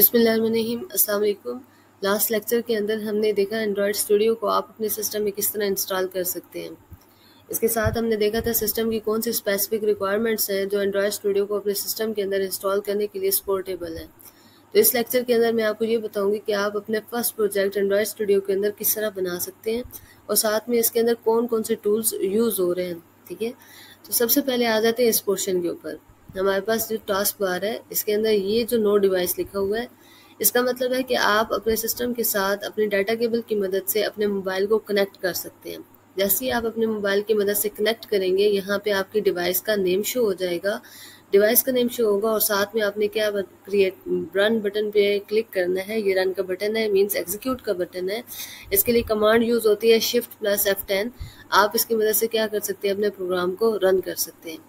बिस्मिल्लाहिर्रहमानिर्रहीम, अस्सलाम वालेकुम। लास्ट लेक्चर के अंदर हमने देखा एंड्रॉयड स्टूडियो को आप अपने सिस्टम में किस तरह इंस्टॉल कर सकते हैं। इसके साथ हमने देखा था सिस्टम की कौन सी स्पेसिफिक रिक्वायरमेंट्स हैं जो एंड्रॉयड स्टूडियो को अपने सिस्टम के अंदर इंस्टॉल करने के लिए सपोर्टेबल है। तो इस लेक्चर के अंदर मैं आपको ये बताऊंगी कि आप अपने फर्स्ट प्रोजेक्ट एंड्रॉयड स्टूडियो के अंदर किस तरह बना सकते हैं और साथ में इसके अंदर कौन कौन से टूल्स यूज़ हो रहे हैं। ठीक है, तो सबसे पहले आ जाते हैं इस पोर्शन के ऊपर। हमारे पास जो टास्क बार है इसके अंदर ये जो नो डिवाइस लिखा हुआ है, इसका मतलब है कि आप अपने सिस्टम के साथ अपने डाटा केबल की मदद से अपने मोबाइल को कनेक्ट कर सकते हैं। जैसे ही आप अपने मोबाइल की मदद से कनेक्ट करेंगे, यहाँ पे आपकी डिवाइस का नेम शो हो जाएगा, डिवाइस का नेम शो होगा और साथ में आपने क्या क्रिएट रन बटन पे क्लिक करना है। ये रन का बटन है, मींस एग्जीक्यूट का बटन है। इसके लिए कमांड यूज होती है शिफ्ट प्लस F10। आप इसकी मदद से क्या कर सकते हैं, अपने प्रोग्राम को रन कर सकते हैं।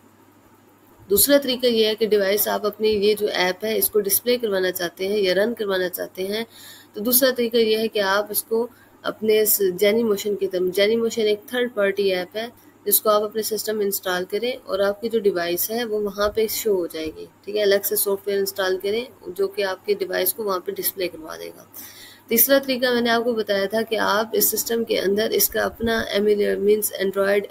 दूसरा तरीका ये है कि डिवाइस आप अपनी ये जो ऐप है इसको डिस्प्ले करवाना चाहते हैं या रन करवाना चाहते हैं, तो दूसरा तरीका ये है कि आप इसको अपने जेनी मोशन की तरफ, जेनी मोशन एक थर्ड पार्टी ऐप है जिसको आप अपने सिस्टम में इंस्टॉल करें और आपकी जो डिवाइस है वो वहाँ पे शो हो जाएगी। ठीक है, अलग से सॉफ्टवेयर इंस्टॉल करें जो कि आपकी डिवाइस को वहाँ पे डिस्प्ले करवा देगा। तीसरा तरीका मैंने आपको बताया था कि आप इस सिस्टम के अंदर इसका अपना emulator means Android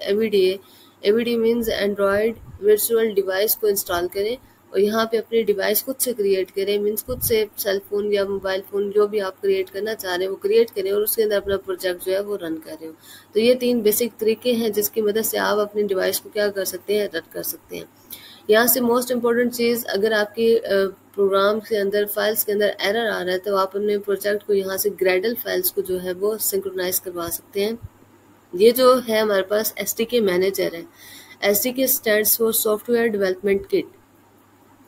AVD means Android virtual device को इंस्टॉल करें और यहाँ पे अपनी डिवाइस खुद से क्रिएट करें, मीन्स खुद से सेल फोन या मोबाइल फ़ोन जो भी आप क्रिएट करना चाह रहे हैं वो क्रिएट करें और उसके अंदर अपना प्रोजेक्ट जो है वो रन कर रहे हो। तो ये 3 बेसिक तरीके हैं जिसकी मदद से आप अपनी डिवाइस को क्या कर सकते हैं, रन कर सकते हैं। यहाँ से मोस्ट इम्पोर्टेंट चीज़, अगर आपकी प्रोग्राम के अंदर फाइल्स के अंदर एरर आ रहा है तो आप अपने प्रोजेक्ट को यहाँ से ग्रेडल फाइल्स को जो है वो सिंक्रोनाइज करवा सकते हैं। ये जो है हमारे पास SDK मैनेजर है। SDK stands for software development kit.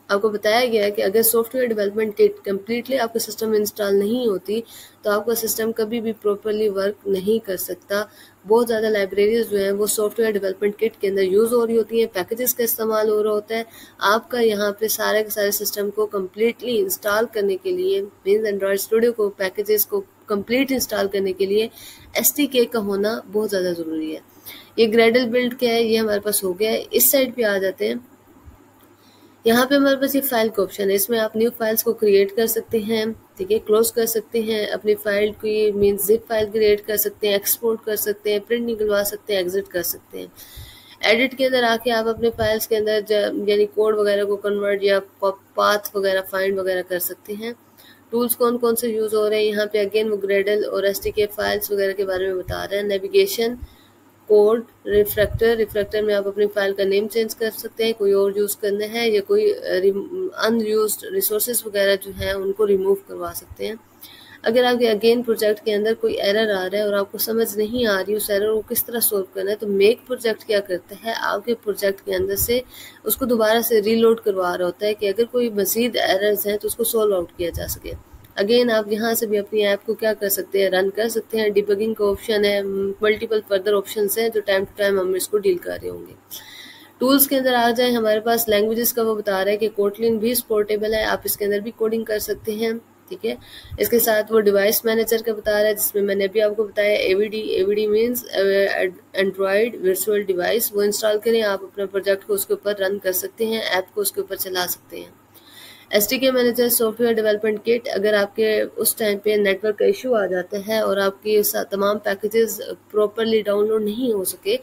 आपको बताया गया है कि अगर सॉफ्टवेयर डेवलपमेंट किट कम्प्लीटली आपके सिस्टम में इंस्टॉल नहीं होती तो आपका सिस्टम कभी भी प्रॉपरली वर्क नहीं कर सकता। बहुत ज़्यादा लाइब्रेरीज जो हैं वो सॉफ्टवेयर डेवलपमेंट किट के अंदर यूज़ हो रही होती हैं, पैकेजेस का इस्तेमाल हो रहा होता है। आपका यहाँ पे सारे के सारे सिस्टम को कम्प्लीटली इंस्टॉल करने के लिए, मीन्स एंड्रॉयड स्टूडियो को पैकेजेस को कंप्लीट इंस्टॉल करने के लिए SDK का होना बहुत ज़्यादा ज़रूरी है। ये ग्रेडल बिल्ड क्या है, ये हमारे पास हो गया है। इस साइड पे आ जाते हैं। यहाँ पे हमारे पास ये फाइल का ऑप्शन है, इसमें आप न्यू फाइल्स को क्रिएट कर सकते हैं। ठीक है, क्लोज कर सकते हैं अपनी फाइल को, मीन्स जिप फाइल क्रिएट कर सकते हैं, एक्सपोर्ट कर सकते हैं, प्रिंट निकलवा सकते हैं, एग्जिट कर सकते हैं। एडिट के अंदर आके आप अपने फाइल्स के अंदर यानी कोड वगैरह को कन्वर्ट या पाथ वगैरह फाइंड वगैरह कर सकते हैं। टूल्स कौन कौन से यूज़ हो रहे हैं यहाँ पे, अगेन वो ग्रेडल और SDK फाइल्स वगैरह के बारे में बता रहे हैं। नेविगेशन, कोड, रिफ्रैक्टर में आप अपनी फाइल का नेम चेंज कर सकते हैं, कोई और यूज़ करना है या कोई अनयूज्ड रिसोर्सेज वगैरह जो हैं उनको रिमूव करवा सकते हैं। अगर आपके अगेन प्रोजेक्ट के अंदर कोई एरर आ रहा है और आपको समझ नहीं आ रही उस एरर को किस तरह सोल्व करना है, तो मेक प्रोजेक्ट क्या करता है, आपके प्रोजेक्ट के अंदर से उसको दोबारा से रीलोड करवा रहा होता है कि अगर कोई मजीद एरर्स हैं तो उसको सोल्व आउट किया जा सके। अगेन आप यहाँ से भी अपनी ऐप को क्या कर सकते हैं, रन कर सकते हैं। डिबगिंग का ऑप्शन है, मल्टीपल फर्दर ऑप्शंस हैं जो टाइम टू टाइम हम इसको डील कर रहे होंगे। टूल्स के अंदर आ जाए, हमारे पास लैंग्वेजेस का वो बता रहा है कि कोटलिन भी सपोर्टेबल है, आप इसके अंदर भी कोडिंग कर सकते हैं। ठीक है, इसके साथ वो डिवाइस मैनेजर का बता रहा है जिसमें मैंने अभी आपको बताया AVD means Android virtual device, वो इंस्टॉल करें, आप अपना प्रोजेक्ट को उसके ऊपर रन कर सकते हैं, ऐप को उसके ऊपर चला सकते हैं। SDK manager software development kit, अगर आपके उस टाइम पे नेटवर्क का इशू आ जाता है और आपके तमाम पैकेजेस प्रॉपरली डाउनलोड नहीं हो सके,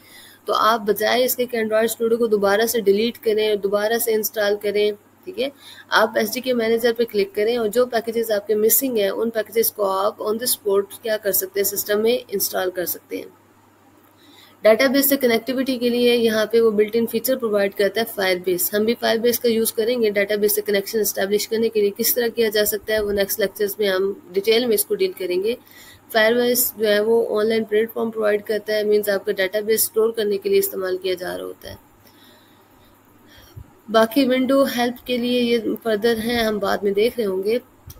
तो आप बजाय इसके कि एंड्रॉयड स्टूडियो को दोबारा से डिलीट करें और दोबारा से इंस्टॉल करें, ठीक है, आप SDK मैनेजर पे क्लिक करें और जो पैकेजेस आपके मिसिंग हैं उन पैकेजेस को आप ऑन द स्पॉट क्या कर सकते हैं, सिस्टम में इंस्टॉल कर सकते हैं। डाटाबेस से कनेक्टिविटी के लिए यहाँ पे वो बिल्ट इन फीचर प्रोवाइड करता है फायरबेस। हम भी फायरबेस का यूज़ करेंगे डाटाबेस से कनेक्शन एस्टैब्लिश करने के लिए। किस तरह किया जा सकता है वो नेक्स्ट लेक्चर्स में हम डिटेल में इसको डील करेंगे। फायरबेस जो है वो ऑनलाइन प्लेटफॉर्म प्रोवाइड करता है, मीन्स आपका डाटाबेस स्टोर करने के लिए इस्तेमाल किया जा रहा होता है। बाकी विंडो हेल्प के लिए ये फर्दर हैं, हम बाद में देख रहे होंगे।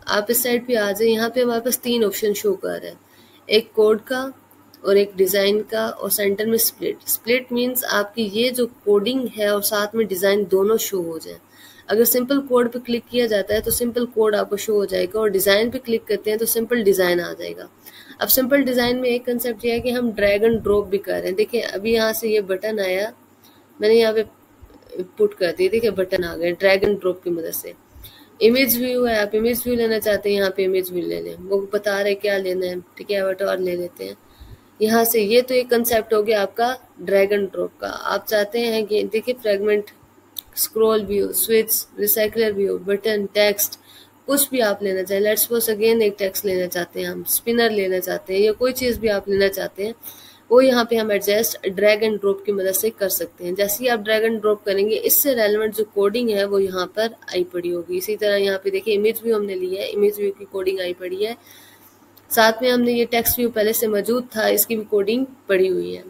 आप इस साइड पे आ जाए, यहाँ पे हमारे पास 3 ऑप्शन शो कर रहे हैं, एक कोड का और एक डिज़ाइन का और सेंटर में स्प्लिट मीन्स आपकी ये जो कोडिंग है और साथ में डिज़ाइन दोनों शो हो जाए। अगर सिंपल कोड पे क्लिक किया जाता है तो सिंपल कोड आपको शो हो जाएगा और डिज़ाइन पे क्लिक करते हैं तो सिंपल डिज़ाइन आ जाएगा। अब सिंपल डिज़ाइन में एक कंसेप्ट ये है कि हम ड्रैग एंड ड्रॉप भी कर रहे हैं। देखिए अभी यहाँ से ये बटन आया, मैंने यहाँ पे पुट कर दी, देखिए बटन आ गए ड्रैग एंड ड्रॉप की मदद से। इमेज व्यू है, आप इमेज व्यू लेना चाहते हैं, यहाँ पे इमेज व्यू ले लें, वो बता रहे क्या लेना है, ठीक है। अवतार ले लेते हैं यहाँ से। ये तो एक कंसेप्ट हो गया आपका ड्रैग एंड ड्रॉप का। आप चाहते हैं कि देखिए fragment, scroll view, switch, recycler view, button, text, कुछ भी आप लेना चाहें। लेट्स सपोज अगेन एक टेक्स्ट लेना चाहते हैं हम, स्पिनर लेना चाहते हैं, या कोई चीज़ भी आप लेना चाहते हैं, वो यहाँ पे हम एडजस्ट ड्रैग एंड ड्रॉप की मदद से कर सकते हैं। जैसे ही आप ड्रैग एंड ड्रॉप करेंगे, इससे रेलेवेंट जो कोडिंग है वो यहाँ पर आई पड़ी होगी। इसी तरह यहाँ पे देखिए इमेज व्यू हमने लिया है, इमेज व्यू की कोडिंग आई पड़ी है। साथ में हमने ये टेक्स्ट व्यू पहले से मौजूद था, इसकी भी कोडिंग पड़ी हुई है।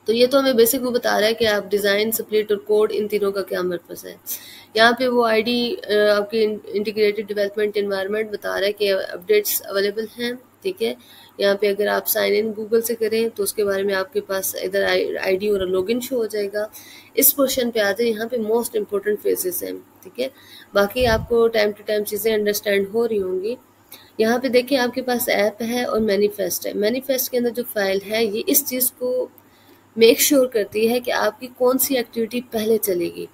तो ये तो हमें बेसिक वो बता रहा है कि आप डिज़ाइन, स्प्लिट और कोड, इन तीनों का क्या पर्पस है। यहाँ पे वो आईडी आपकी इंटीग्रेटेड डेवलपमेंट एनवायरनमेंट बता रहा है कि अपडेट्स अवेलेबल हैं, ठीक है। यहाँ पे अगर आप साइन इन गूगल से करें तो उसके बारे में आपके पास इधर आईडी और लॉगिन शो हो जाएगा। इस पोर्शन पे आते हैं, यहाँ पे मोस्ट इंपॉर्टेंट फेजेस हैं, ठीक है। बाकी आपको टाइम टू टाइम चीज़ें अंडरस्टैंड हो रही होंगी। यहाँ पे देखिए आपके पास ऐप है और मैनिफेस्ट है। मैनिफेस्ट के अंदर जो फाइल है, ये इस चीज़ को मेक श्योर करती है कि आपकी कौन सी एक्टिविटी पहले चलेगी,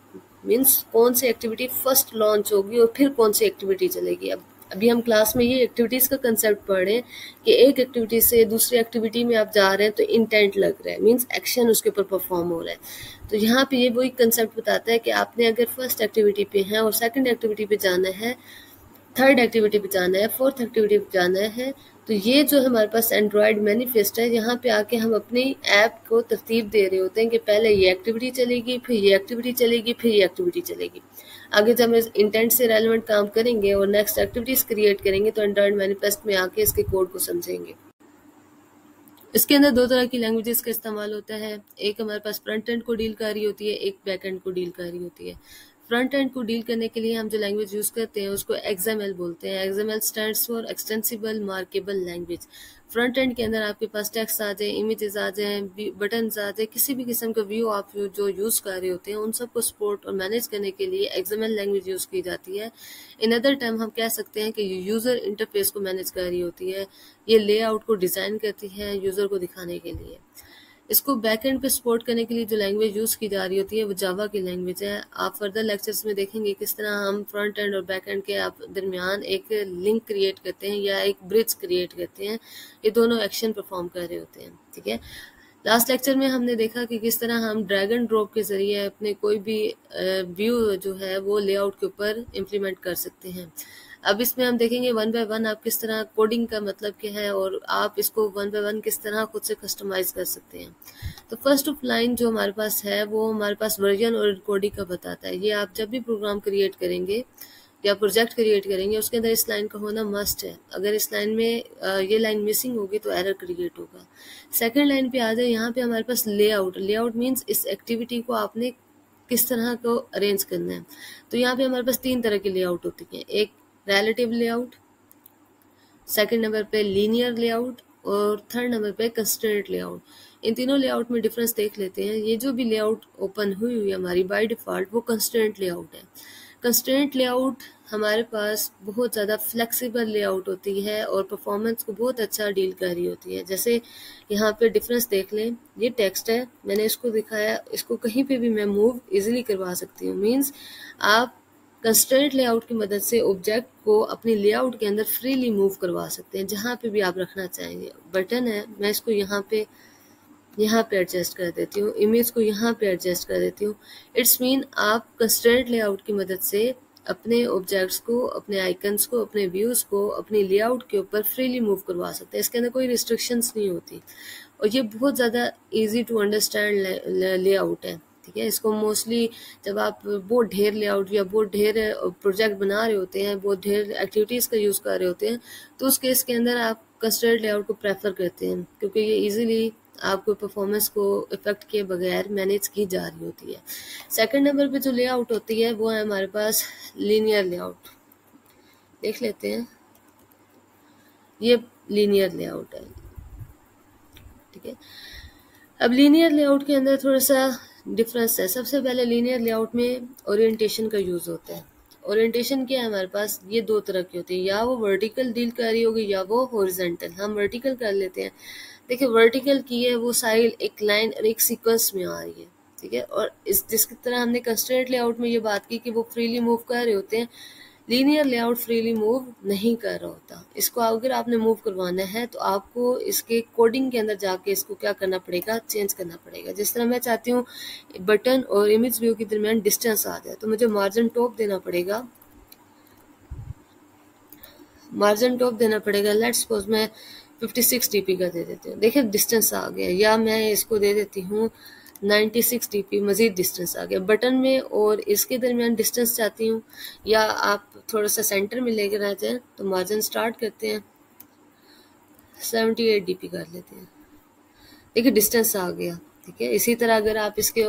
मीन्स कौन सी एक्टिविटी फर्स्ट लॉन्च होगी और फिर कौन सी एक्टिविटी चलेगी। अब अभी हम क्लास में ये एक्टिविटीज़ का कंसेप्ट पढ़ रहे हैं कि एक एक्टिविटी से दूसरी एक्टिविटी में आप जा रहे हैं तो इंटेंट लग रहा है, मीन्स एक्शन उसके ऊपर परफॉर्म हो रहा है। तो यहाँ पे ये वही कंसेप्ट बताता है कि आपने अगर फर्स्ट एक्टिविटी पे है और सेकंड एक्टिविटी पे जाना है, थर्ड एक्टिविटी पे जाना है, फोर्थ एक्टिविटी पे जाना है, तो ये जो हमारे पास एंड्रॉयड मैनिफेस्ट है, यहाँ पे आके हम अपनी ऐप को तरतीब दे रहे होते हैं कि पहले ये एक्टिविटी चलेगी, फिर ये एक्टिविटी चलेगी, फिर ये एक्टिविटी चलेगी। आगे जब हम इंटेंट से रेलेवेंट काम करेंगे और नेक्स्ट एक्टिविटीज क्रिएट करेंगे तो एंड्रॉयड मैनिफेस्ट में आके इसके कोड को समझेंगे। इसके अंदर दो तरह की लैंग्वेजेस का इस्तेमाल होता है। एक हमारे पास फ्रंट एंड को डील कर रही होती है, एक बैक एंड को डील कर रही होती है। फ्रंट एंड को डील करने के लिए हम जो लैंग्वेज यूज़ करते हैं उसको XML बोलते हैं। XML stands for extensible markable language. Front end के अंदर आपके पास टेक्स्ट आ जाए, इमेजेस आ जाए, बटन्स आ जाए, किसी भी किस्म का व्यू आप जो यूज़ कर रहे होते हैं, उन सबको सपोर्ट और मैनेज करने के लिए XML लैंग्वेज यूज़ की जाती है। इन अदर टर्म हम कह सकते हैं कि ये यूज़र इंटरफेस को मैनेज कर रही होती है, ये लेआउट को डिज़ाइन करती है यूज़र को दिखाने के लिए। इसको बैकएंड पे सपोर्ट करने के लिए जो लैंग्वेज यूज़ की जा रही होती है वो जावा की लैंग्वेज है। आप फर्दर लेक्चर्स में देखेंगे किस तरह हम फ्रंट एंड और बैक एंड के दरमियान एक लिंक क्रिएट करते हैं या एक ब्रिज क्रिएट करते हैं। ये दोनों एक्शन परफॉर्म कर रहे होते हैं, ठीक है। लास्ट लेक्चर में हमने देखा कि किस तरह हम ड्रैग एंड ड्रॉप के ज़रिए अपने कोई भी व्यू जो है वो लेआउट के ऊपर इम्प्लीमेंट कर सकते हैं। अब इसमें हम देखेंगे वन बाय वन आप किस तरह कोडिंग का मतलब क्या है और आप इसको वन बाय वन किस तरह खुद से कस्टमाइज कर सकते हैं। तो फर्स्ट ऑफ लाइन जो हमारे पास है वो हमारे पास वर्जन और कोडिंग का बताता है। ये आप जब भी प्रोग्राम क्रिएट करेंगे या प्रोजेक्ट क्रिएट करेंगे उसके अंदर इस लाइन का होना मस्ट है। अगर इस लाइन में ये लाइन मिसिंग होगी तो एरर क्रिएट होगा। सेकंड लाइन पे आ जाए, यहाँ पे हमारे पास लेआउट। लेआउट मीन्स इस एक्टिविटी को आपने किस तरह को अरेंज करना है। तो यहाँ पे हमारे पास तीन तरह की लेआउट होती है, एक रिलेटिव लेआउट, सेकंड नंबर पे लीनियर लेआउट और थर्ड नंबर पे कंस्ट्रेंट लेआउट। इन तीनों लेआउट में डिफरेंस देख लेते हैं। ये जो भी लेआउट ओपन हुई है हमारी बाय डिफ़ॉल्ट वो कंस्ट्रेंट लेआउट है। कंस्ट्रेंट लेआउट हमारे पास बहुत ज़्यादा फ्लेक्सिबल लेआउट होती है और परफॉर्मेंस को बहुत अच्छा डील कर रही होती है। जैसे यहाँ पे डिफरेंस देख लें, ये टेक्स्ट है, मैंने इसको दिखाया, इसको कहीं पे भी मैं मूव इजीली करवा सकती हूँ। मीन्स आप कंस्ट्रेंट लेआउट की मदद से ऑब्जेक्ट को अपने लेआउट के अंदर फ्रीली मूव करवा सकते हैं जहाँ पे भी आप रखना चाहेंगे। बटन है, मैं इसको यहाँ पे एडजस्ट कर देती हूँ, इमेज को यहाँ पे एडजस्ट कर देती हूँ। इट्स मीन आप कंस्ट्रेंट लेआउट की मदद से अपने ऑब्जेक्ट्स को, अपने आइकन्स को, अपने व्यूज़ को अपने लेआउट के ऊपर फ्रीली मूव करवा सकते हैं। इसके अंदर कोई रिस्ट्रिक्शंस नहीं होती और ये बहुत ज़्यादा इजी टू अंडरस्टैंड लेआउट है, ठीक है। इसको मोस्टली जब आप बहुत ढेर लेआउट या बहुत ढेर प्रोजेक्ट बना रहे होते हैं, बहुत ढेर एक्टिविटीज़ का यूज़ कर रहे होते हैं, तो उस केस के अंदर आप कंस्ट्रेंट लेआउट को प्रेफर करते हैं क्योंकि ये इजीली आपको परफॉर्मेंस को इफेक्ट किए बगैर मैनेज की जा रही होती है। सेकंड नंबर पे जो लेआउट होती है वो है हमारे पास लीनियर लेआउट। देख लेते हैं, ये लीनियर लेआउट है, ठीक है। अब लीनियर लेआउट के अंदर थोड़ा सा डिफरेंस है। सबसे पहले लीनियर लेआउट में ओरिएंटेशन का यूज़ होता है। ओरिएंटेशन क्या है हमारे पास, ये दो तरह की होती है, या वो वर्टिकल डील कर रही होगी या वो हॉरिजॉन्टल। हम वर्टिकल कर लेते हैं। देखिए वर्टिकल की है वो साइड एक लाइन और एक सीक्वेंस में आ रही है, ठीक है। और इस जिसकी तरह हमने कंस्ट्रेंट लेआउट में ये बात की कि वो फ्रीली मूव कर रहे होते हैं, लीनियर लेआउट फ्रीली मूव नहीं कर रहा होता। इसको अगर आपने मूव करवाना है तो आपको इसके कोडिंग के अंदर जाके इसको क्या करना पड़ेगा, चेंज करना पड़ेगा। जिस तरह मैं चाहती हूँ बटन और इमेज व्यू के दरमियान डिस्टेंस आ जाए, तो मुझे मार्जिन टॉप देना पड़ेगा। मार्जिन टॉप देना पड़ेगा, लेट्स सपोज मैं 56 dp का दे देती हूँ। देखिए डिस्टेंस आ गया। या मैं इसको दे देती हूँ 96 dp, मजीद डिस्टेंस आ गया। बटन में और इसके दरमियान डिस्टेंस चाहती हूँ, या आप थोड़ा सा सेंटर में लेकर आ जाए, तो मार्जिन स्टार्ट करते हैं 78 dp कर लेते हैं। देखिए डिस्टेंस आ गया। ठीक है, इसी तरह अगर आप इसके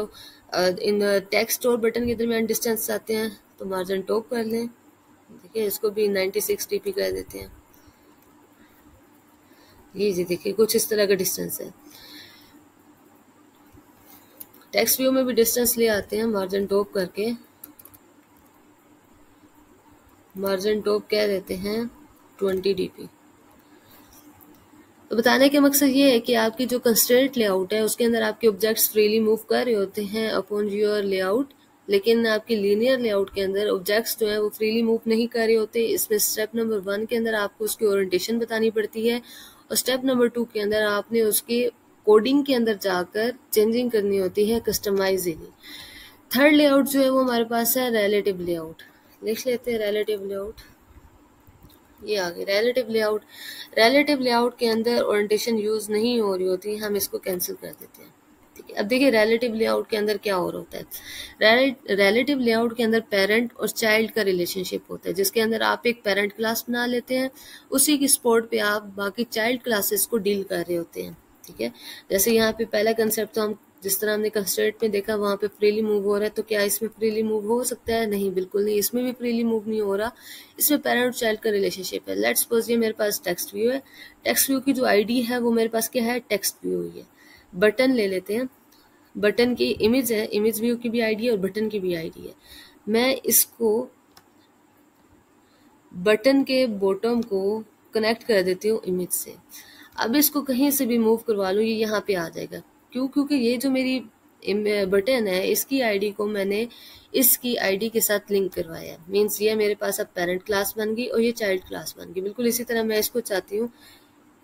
इन टेक्स्ट और बटन के दरमियान डिस्टेंस चाहते हैं तो मार्जिन टॉप कर लें। देखिए इसको भी 96 dp कर देते हैं। ये जी देखिए कुछ इस तरह का डिस्टेंस है। टेक्स्ट व्यू में भी डिस्टेंस ले आते हैं मार्जिन टॉप करके। मार्जिन टॉप कह देते हैं 20 dp। तो बताने का मकसद ये है कि आपकी जो कंस्ट्रेंट लेआउट है उसके अंदर आपके ऑब्जेक्ट्स फ्रीली मूव कर रहे होते हैं अपॉन योर लेआउट, लेकिन आपकी लीनियर लेआउट के अंदर ऑब्जेक्ट्स जो है वो फ्रीली मूव नहीं कर रहे होते। इसमें स्टेप नंबर 1 के अंदर आपको उसकी ओरिएंटेशन बतानी पड़ती है, और स्टेप नंबर 2 के अंदर आपने उसकी कोडिंग के अंदर जाकर चेंजिंग करनी होती है, कस्टमाइजिंग। थर्ड लेआउट जो है वो हमारे पास है रिलेटिव लेआउट। लिख लेते हैं रिलेटिव लेआउट। ये आ गई रिलेटिव लेआउट। रिलेटिव लेआउट के अंदर ओरिएंटेशन यूज नहीं हो रही होती, हम इसको कैंसिल कर देते हैं। ठीक है, अब देखिए रिलेटिव लेआउट के अंदर क्या हो रहा होता है। रिलेटिव लेआउट के अंदर पेरेंट और चाइल्ड का रिलेशनशिप होता है, जिसके अंदर आप एक पेरेंट क्लास बना लेते हैं, उसी की सपोर्ट पे आप बाकी चाइल्ड क्लासेस को डील कर रहे होते हैं। ठीक है, जैसे यहाँ पे पहला कंसेप्ट तो हम जिस तरह हमने कंस्ट्रेंट में देखा वहां पे फ्रीली मूव हो रहा है, तो क्या इसमें फ्रीली मूव हो सकता है? नहीं, बिल्कुल नहीं, इसमें भी फ्रीली मूव नहीं हो रहा। इसमें पेरेंट चाइल्ड का रिलेशनशिप है। लेट्स सपोज ये मेरे पास टेक्स्ट व्यू है। टेक्स्ट व्यू की जो आईडी है वो मेरे पास क्या है, टेक्स्ट व्यू ही है। बटन ले लेते हैं। बटन की इमेज है, इमेज व्यू की भी आईडी है और बटन की भी आईडी है। मैं इसको बटन के बॉटम को कनेक्ट कर देती हूँ इमेज से। अब इसको कहीं से भी मूव करवा लूँ, ये यहाँ पे आ जाएगा। क्यों? क्योंकि ये जो मेरी बटन है इसकी आईडी को मैंने इसकी आईडी के साथ लिंक करवाया। मीन्स ये मेरे पास अब पेरेंट क्लास बन गई और ये चाइल्ड क्लास बन गई। बिल्कुल इसी तरह मैं इसको चाहती हूँ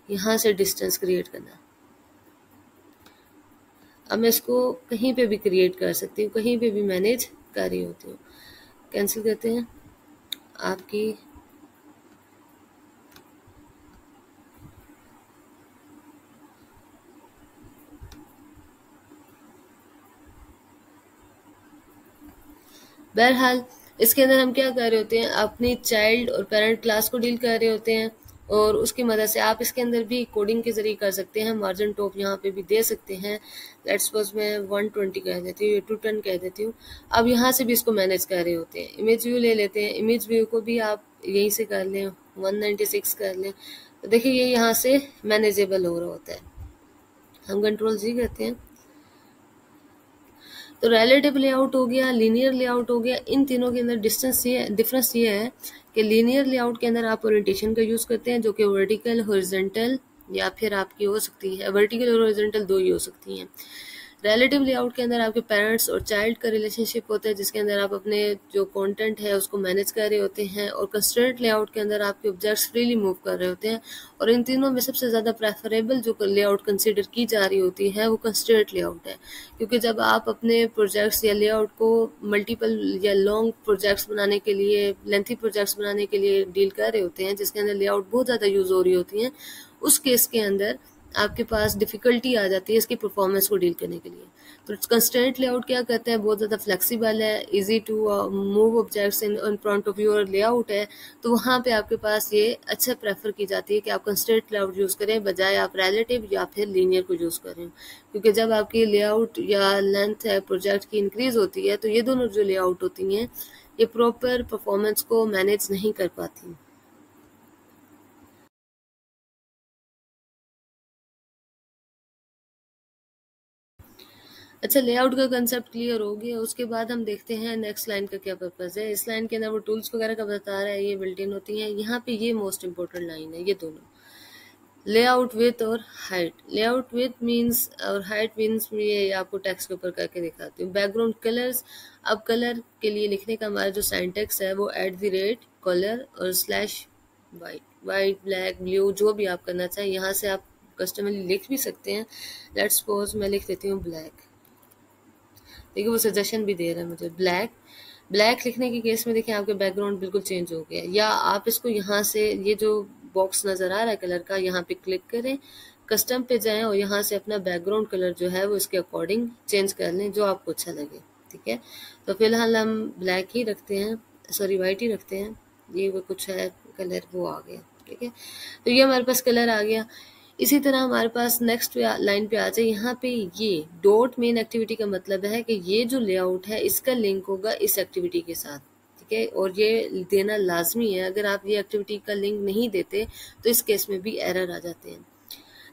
यहाँ से डिस्टेंस क्रिएट करना। अब मैं इसको कहीं पे भी क्रिएट कर सकती हूँ, कहीं पे भी मैनेज कर रही होती हूँ। कैंसिल करते हैं। आपकी बहरहाल इसके अंदर हम क्या कर रहे होते हैं, अपनी चाइल्ड और पेरेंट क्लास को डील कर रहे होते हैं, और उसकी मदद से आप इसके अंदर भी कोडिंग के जरिए कर सकते हैं। मार्जिन टॉप यहाँ पे भी दे सकते हैं। लेट्स सपोज मैं 120 कह देती हूँ, 210 कह देती हूँ। अब यहाँ से भी इसको मैनेज कर रहे होते हैं। इमेज व्यू ले लेते हैं। इमेज व्यू को भी आप यहीं से कर लें, 196 कर लें, तो देखिए ये यहाँ से मैनेजेबल हो रहा होता है। हम कंट्रोल जी करते हैं। तो रिलेटिव लेआउट हो गया, लीनियर लेआउट हो गया। इन तीनों के अंदर डिफरेंस ये है कि लीनियर लेआउट के अंदर आप ओरिएंटेशन का यूज करते हैं, जो कि वर्टिकल, हॉरिजॉन्टल या फिर आपकी हो सकती है वर्टिकल और हॉरिजॉन्टल, दो ही हो सकती हैं। रिलेटिव लेआउट के अंदर आपके पेरेंट्स और चाइल्ड का रिलेशनशिप होता है, जिसके अंदर आप अपने जो कंटेंट है उसको मैनेज कर रहे होते हैं, और कंस्ट्रेंट लेआउट के अंदर आपके ऑब्जेक्ट्स फ्रीली मूव कर रहे होते हैं। और इन तीनों में सबसे ज़्यादा प्रेफरेबल जो लेआउट कंसिडर की जा रही होती है वो कंस्ट्रेंट लेआउट है, क्योंकि जब आप अपने प्रोजेक्ट्स या लेआउट को मल्टीपल या लॉन्ग प्रोजेक्ट्स बनाने के लिए, लेंथी प्रोजेक्ट्स बनाने के लिए डील कर रहे होते हैं, जिसके अंदर लेआउट बहुत ज़्यादा यूज़ हो रही होती हैं, उस केस के अंदर आपके पास डिफिकल्टी आ जाती है इसकी परफॉर्मेंस को डील करने के लिए। तो कंस्ट्रेंट लेआउट क्या करता है, बहुत ज़्यादा फ्लेक्सिबल है, easy to move objects in front of your layout है। तो वहाँ पे आपके पास ये अच्छा प्रेफर की जाती है कि आप कंस्ट्रेंट लेआउट यूज़ करें बजाय आप रिलेटिव या फिर लीनियर को यूज़ करें, क्योंकि जब आपकी लेआउट या लेंथ है प्रोजेक्ट की इंक्रीज होती है, तो ये दोनों जो लेआउट होती हैं ये प्रॉपर परफॉर्मेंस को मैनेज नहीं कर पाती। अच्छा, लेआउट का कंसेप्ट क्लियर हो गया। उसके बाद हम देखते हैं नेक्स्ट लाइन का क्या पर्पज़ है। इस लाइन के अंदर वो टूल्स वगैरह का बता रहा है, ये बिल्ट इन होती हैं। यहाँ पे ये मोस्ट इंपॉर्टेंट लाइन है, ये दोनों। लेआउट विथ और हाइट। लेआउट विथ मीन्स और हाइट मीन्स ये आपको टेक्स्ट के ऊपर करके दिखाती हूँ। बैकग्राउंड कलर्स, अब कलर के लिए लिखने का हमारा जो सिंटैक्स है वो @ कलर और slash white, white black blue जो भी आप करना चाहें यहाँ से आप कस्टमरली लिख भी सकते हैं। लेट्स सपोज मैं लिख देती हूँ ब्लैक, देखिए वो सजेशन भी दे रहा है मुझे ब्लैक। ब्लैक लिखने के केस में देखिए आपके बैकग्राउंड बिल्कुल चेंज हो गया। या आप इसको यहाँ से ये जो बॉक्स नज़र आ रहा है कलर का, यहाँ पे क्लिक करें, कस्टम पे जाएं और यहाँ से अपना बैकग्राउंड कलर जो है वो इसके अकॉर्डिंग चेंज कर लें जो आपको अच्छा लगे। ठीक है, तो फिलहाल हम ब्लैक ही रखते हैं, सॉरी वाइट ही रखते हैं। ये वो कुछ है कलर वो आ गया। ठीक है, तो ये हमारे पास कलर आ गया। इसी तरह हमारे पास नेक्स्ट लाइन पे आ जाए, यहाँ पे ये डॉट मेन एक्टिविटी का मतलब है कि ये जो लेआउट है इसका लिंक होगा इस एक्टिविटी के साथ। ठीक है, और ये देना लाजमी है। अगर आप ये एक्टिविटी का लिंक नहीं देते तो इस केस में भी एरर आ जाते हैं।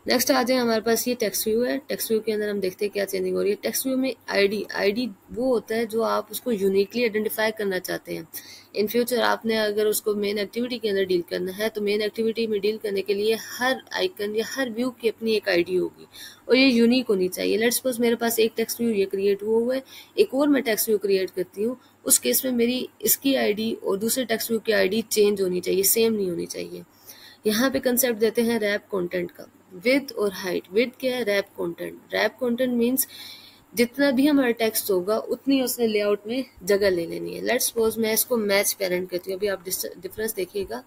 नेक्स्ट आ जाए हमारे पास ये टेक्स्ट व्यू है। टेक्स्ट व्यू के अंदर हम देखते हैं क्या चेंजिंग हो रही है। टेक्स्ट व्यू में आईडी वो होता है जो आप उसको यूनिकली आइडेंटिफाई करना चाहते हैं। इन फ्यूचर आपने अगर उसको मेन एक्टिविटी के अंदर डील करना है तो मेन एक्टिविटी में डील करने के लिए हर आइकन या हर व्यू की अपनी एक आईडी होगी और ये यूनिक होनी चाहिए। लेट्स सपोज मेरे पास एक टेक्स्ट व्यू ये क्रिएट हुआ है, एक और मैं टेक्स्ट व्यू क्रिएट करती हूँ, उस केस में मेरी इसकी आईडी और दूसरे टेक्स्ट व्यू की आईडी चेंज होनी चाहिए, सेम नहीं होनी चाहिए। यहाँ पे कंसेप्ट देते हैं रैप कंटेंट का, विथ और हाइट। विथ क्या है? Wrap content. Wrap content means जितना भी हमारा टेक्स्ट होगा उतनी उसने लेआउट में जगह ले लेनी है। लेट्स सपोज मैं इसको मैच पेरेंट करती हूँ, अभी आप डिफरेंस देखिएगा।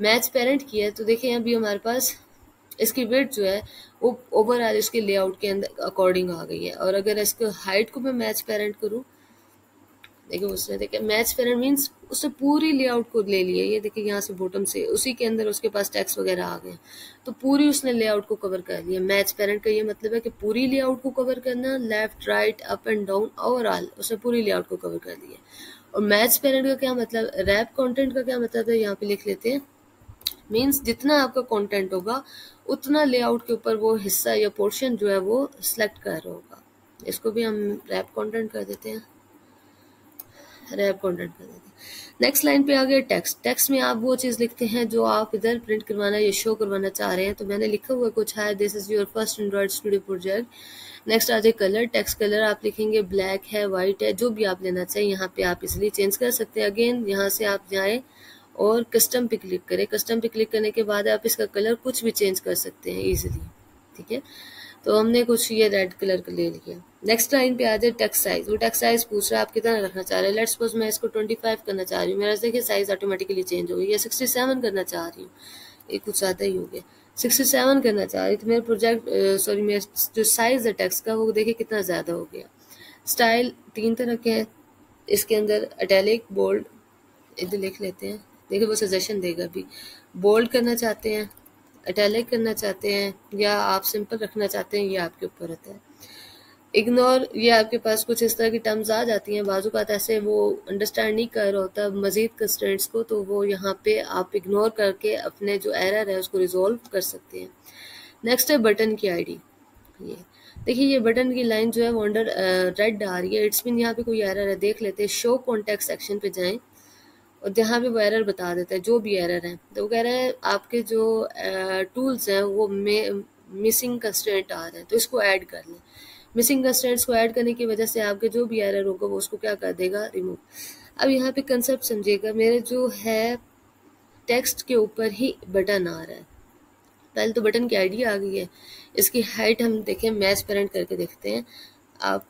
मैच पेरेंट किया है तो देखिए अभी हमारे पास इसकी विड्थ जो है वो ओवरऑल इसके लेआउट के अंदर अकॉर्डिंग आ गई है। और अगर इसको हाइट को मैं मैच पेरेंट करूँ, देखिए उसने देखिए मैच पेरेंट मीन्स उसने पूरी लेआउट को ले लिया। ये देखिए यहाँ से बॉटम से उसी के अंदर उसके पास टेक्स्ट वगैरह आ गए, तो पूरी उसने लेआउट को कवर कर लिया। मैच पेरेंट का ये मतलब है कि पूरी लेआउट को कवर करना, left right up and down overall उसने पूरी लेआउट को कवर कर लिया। और मैच पेरेंट का क्या मतलब, रैप कंटेंट का क्या मतलब है, यहाँ पे लिख लेते हैं। मीन्स जितना आपका कंटेंट होगा उतना लेआउट के ऊपर वो हिस्सा या पोर्शन जो है वो सिलेक्ट कर रहा होगा। इसको भी हम रैप कंटेंट कर देते हैं, रैप कंटेंट कर देते हैं। नेक्स्ट लाइन पे आ गया टेक्स्ट। टेक्स्ट में आप वो चीज़ लिखते हैं जो आप इधर प्रिंट करवाना या शो करवाना चाह रहे हैं। तो मैंने लिखा हुआ कुछ है, this is your first Android Studio project. Next आ जाए कलर। टेक्स्ट कलर आप लिखेंगे ब्लैक है, वाइट है, जो भी आप लेना चाहिए यहाँ पे आप इसलिए चेंज कर सकते हैं। अगेन यहाँ से आप जाएँ और कस्टम पे क्लिक करें। कस्टम पे क्लिक करने के बाद आप इसका कलर कुछ भी चेंज कर सकते हैं इजीली। ठीक है, तो हमने कुछ ये रेड कलर का ले लिया। नेक्स्ट लाइन पे आ जाए टेक्स्ट साइज। वो टेक्स्ट साइज पूछ रहा है आप कितना रखना चाह रहे हैं। लेट्स सपोज मैं इसको 25 करना चाह रही हूँ, मेरा देखिए साइज ऑटोमेटिकली चेंज हो गई। या 67 करना चाह रही हूँ, ये कुछ ज़्यादा ही हो गया। 67 करना चाह रही थी, मेरा प्रोजेक्ट सॉरी मेरा जो साइज है टेक्स्ट का वो देखिए कितना ज़्यादा हो गया। स्टाइल 3 तरह के हैं इसके अंदर, इटैलिक, बोल्ड, इधर लिख लेते हैं। देखिए वो सजेशन देगा अभी। बोल्ड करना चाहते हैं, इटैलिक करना चाहते हैं या आप सिंपल रखना चाहते हैं, ये आपके ऊपर होता है। इग्नोर, ये आपके पास कुछ इस तरह की टर्म्स आ जाती हैं, बाजू का ऐसे वो अंडरस्टैंड नहीं कर रहा होता मजीद कंस्ट्रेंट्स को, तो वो यहाँ पे आप इग्नोर करके अपने जो एरर है उसको रिजॉल्व कर सकते हैं। नेक्स्ट है बटन की आईडी। ये देखिए ये बटन की लाइन जो है वो अंडर रेड आ रही है, इट्स मीन यहाँ पे कोई एरर है। देख लेते हैं, शो कॉन्टेक्ट सेक्शन पे जाएं और जहाँ पे वो एरर बता देता है जो भी एरर है। तो वो कह रहा है आपके जो टूल्स हैं वो मिसिंग कंस्ट्रेंट आ रहे हैं, तो इसको ऐड कर लें। मिसिंग कंस्ट्रेंट्स को ऐड करने की वजह से आपके जो भी एरर होगा वो उसको क्या कर देगा, रिमूव। अब यहाँ पे कंसेप्ट समझिएगा, मेरे जो है टेक्स्ट के ऊपर ही बटन आ रहा है। पहले तो बटन की आईडी आ गई है, इसकी हाइट हम देखें मैच पेरेंट करके देखते हैं, आप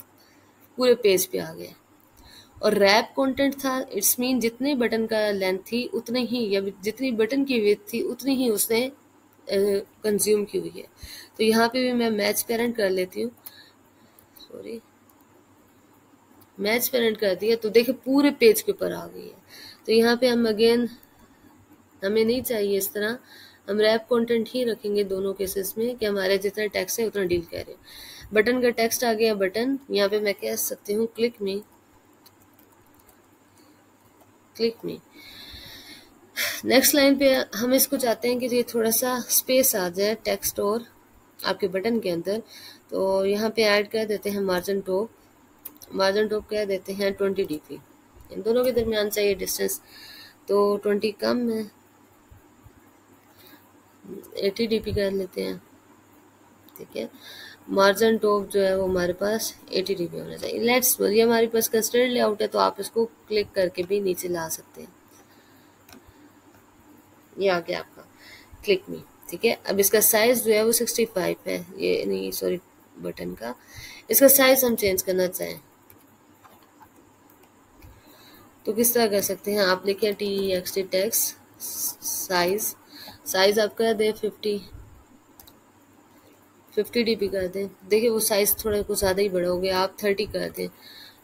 पूरे पेज पे आ गए। और रैप कंटेंट था, इट्स मीन जितने बटन का लेंथ थी उतने ही या जितनी बटन की विड्थ थी उतनी ही उसने कंज्यूम की हुई है। तो यहाँ पे भी मैं मैच पेरेंट कर लेती हूँ, सॉरी मैच पेरेंट कर दिया तो देखिए पूरे पेज के ऊपर आ गई है। तो यहाँ पे हम अगेन, हमें नहीं चाहिए इस तरह, हम रैप कंटेंट ही रखेंगे दोनों केसेस में कि हमारे जितना टेक्स्ट है उतना डील करें। बटन का टेक्स्ट आ गया बटन, यहाँ पे मैं कह सकती हूँ क्लिक मी, क्लिक मी। नेक्स्ट लाइन पे हम इसको चाहते हैं कि ये थोड़ा सा स्पेस आ जाए टेक्स्ट और आपके बटन के अंदर, तो यहाँ पे ऐड कर देते हैं मार्जिन टॉप। मार्जिन टॉप कह देते हैं 20 dp। इन दोनों के दरमियान चाहिए डिस्टेंस, तो 20 कम है। 80 dp कर लेते हैं, ठीक है। मार्जिन टॉप जो है वो हमारे पास 80 dp होना चाहिए। लेट्स ये हमारे पास कस्टर्ड लेआउट है, तो आप इसको क्लिक करके भी नीचे ला सकते हैं। ये आ गया आपका क्लिक मी, ठीक है। अब इसका साइज जो है वो 65 है, ये नहीं सॉरी बटन का, इसका साइज हम चेंज करना चाहें तो किस तरह कर सकते हैं। आप लिखें TXT टेक्स्ट साइज, साइज आपका दे 50 dp कर दें। देखिए वो साइज थोड़ा कुछ ज़्यादा ही बड़ा हो गया, आप 30 कर दें।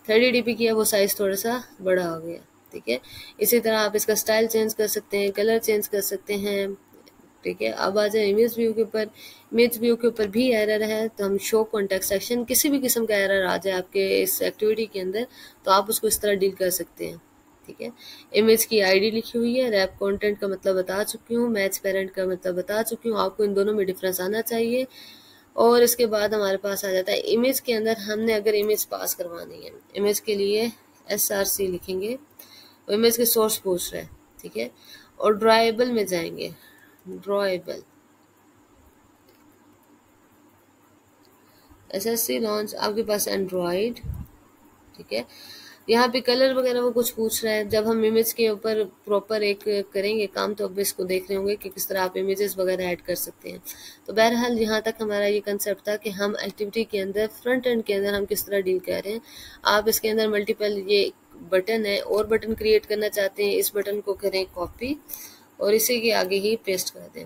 30 dp किया, वो साइज थोड़ा सा बड़ा हो गया, ठीक है। इसी तरह आप इसका स्टाइल चेंज कर सकते हैं, कलर चेंज कर सकते हैं, ठीक है। अब आ जाए इमेज व्यू के ऊपर। इमेज व्यू के ऊपर भी एरर है, तो हम शो कॉन्टेक्स्ट सेक्शन, किसी भी किस्म का एरर आ जाए आपके इस एक्टिविटी के अंदर, तो आप उसको इस तरह डील कर सकते हैं, ठीक है। इमेज की आईडी लिखी हुई है, रैप कंटेंट का मतलब बता चुकी हूँ, मैच पेरेंट का मतलब बता चुकी हूँ, आपको इन दोनों में डिफरेंस आना चाहिए। और इसके बाद हमारे पास आ जाता है इमेज के अंदर हमने अगर इमेज पास करवानी है, इमेज के लिए SRC लिखेंगे, और इमेज के सोर्स पूछ रहे हैं, ठीक है। और ड्राइबल में जाएंगे, ड्रॉएबल SSC लॉन्च आपके पास एंड्रॉयड, ठीक है। यहाँ पे कलर वगैरह वो कुछ पूछ रहा है। जब हम इमेज के ऊपर प्रॉपर एक करेंगे काम, तो अब इसको देख रहे होंगे कि किस तरह आप इमेजेस वगैरह ऐड कर सकते हैं। तो बहरहाल यहाँ तक हमारा ये कंसेप्ट था कि हम एक्टिविटी के अंदर फ्रंट एंड के अंदर हम किस तरह डील कर रहे हैं। आप इसके अंदर मल्टीपल ये बटन है, और बटन क्रिएट करना चाहते हैं, इस बटन को करें कॉपी और इसी के आगे ही पेस्ट कर दें।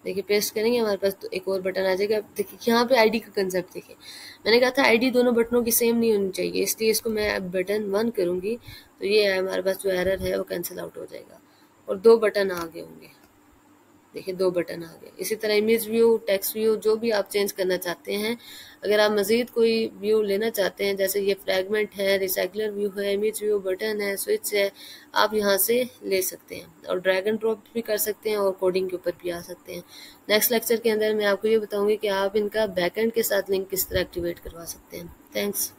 देखिए पेस्ट करेंगे, हमारे पास तो एक और बटन आ जाएगा। देखिए यहाँ पे आईडी का कंसेप्ट देखिए, मैंने कहा था आईडी दोनों बटनों की सेम नहीं होनी चाहिए, इसलिए इसको मैं अब बटन 1 करूँगी, तो ये हमारे पास जो एरर है वो कैंसिल आउट हो जाएगा और 2 बटन आ गए होंगे। देखिए 2 बटन आ गए। इसी तरह इमेज व्यू, टेक्स्ट व्यू, जो भी आप चेंज करना चाहते हैं। अगर आप मज़ीद कोई व्यू लेना चाहते हैं, जैसे ये फ्रैगमेंट है, रिसाइकलर व्यू है, इमेज व्यू, बटन है, स्विच है, आप यहाँ से ले सकते हैं और ड्रैग एंड ड्रॉप भी कर सकते हैं और कोडिंग के ऊपर भी आ सकते हैं। नेक्स्ट लेक्चर के अंदर मैं आपको ये बताऊँगी कि आप इनका बैकएंड के साथ लिंक किस तरह एक्टिवेट करवा सकते हैं। थैंक्स।